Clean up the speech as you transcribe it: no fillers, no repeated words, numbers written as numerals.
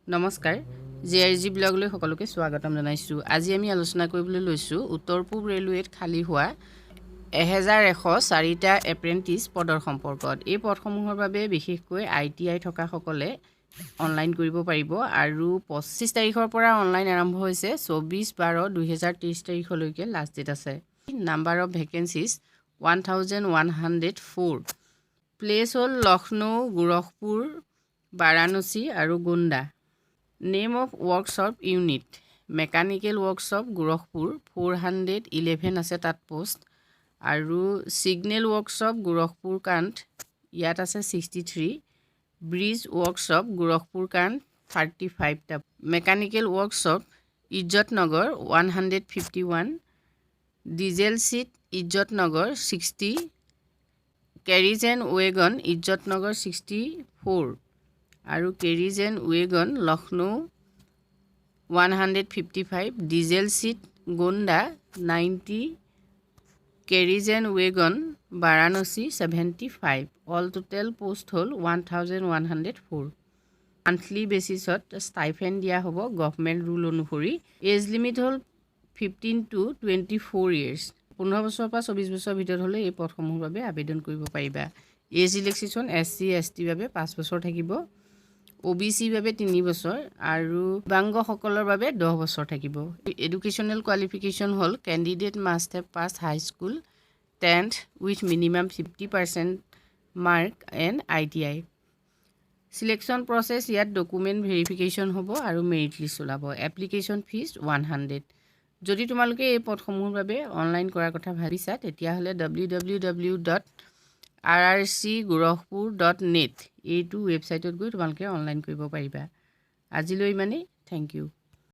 নমস্কাৰ জেআৰজি ব্লগলৈ সকলোকে স্বাগতম জনাইছোঁ। আজি আমি আলোচনা কৰিবলৈ লৈছোঁ উত্তৰ পূব ৰেলৱেত খালী হোৱা 1104টা এপ্ৰেণ্টিছ পদৰ সম্পৰ্কত। এই পদসমূহৰ বাবে বিশেষকৈ ITI থকাসকলে অনলাইন কৰিব পাৰিব আৰু 25 তাৰিখৰ পৰা অনলাইন আৰম্ভ হৈছে। 24/12/2023 তাৰিখলৈকে লাষ্ট ডেট আছে। Number of vacancies 1104। প্লেচ হ'ল লক্ষ্ণৌ, গোৰখপুৰ, বাৰাণসী আৰু Gonda. Name of workshop unit mechanical workshop Gorakhpur 411 আছে তাত পোষ্ট, আৰু ছিগনেল ৱৰ্কশ্বপ গোৰখপুৰ কাণ্ঠ ইয়াত আছে 63। ব্ৰিজ ৱৰ্কশ্বপ গোৰখপুৰ কাণ্ঠ 35টা। Mechanical workshop Izzatnagar 151। Diesel shed Izzatnagar 60। Carriage and wagon Izzatnagar 64 আৰু carriage and wagon Lucknow 155। Diesel shed Gonda 90। Carriage and wagon Varanasi 75। All total post হ'ল 1104। মান্থলি বেচিছত ষ্টাইফেণ্ড দিয়া হ'ব গভমেণ্ট ৰুল অনুসৰি। এজ লিমিট হ'ল 15 to 24 years। 15 বছৰৰ পৰা 24 বছৰৰ ভিতৰত হ'লে এই পদসমূহৰ বাবে আবেদন কৰিব পাৰিবা। এজ ৰিলেক্সেশ্যন SC ST বাবে 5 বছৰ থাকিব, OBC বাবে 3 বছৰ আৰু দিব্যাংগসকলৰ বাবে 10 বছৰ থাকিব। এডুকেশ্যনেল কোৱালিফিকেশ্যন হ'ল candidate must have pass high school 10th with minimum 50% mark and ITI। Selection process ইয়াত ডকুমেণ্ট ভেৰিফিকেশ্যন হ'ব আৰু মেৰিট লিষ্ট ওলাব। Application fees 100। যদি তোমালোকে এই পদসমূহৰ বাবে অনলাইন কৰাৰ কথা ভাবিছা তেতিয়াহ'লে www.rrcgorakhpur.net এইটো ৱেবছাইটত গৈ তোমালোকে অনলাইন কৰিব পাৰিবা। আজিলৈ ইমানেই। Thank U.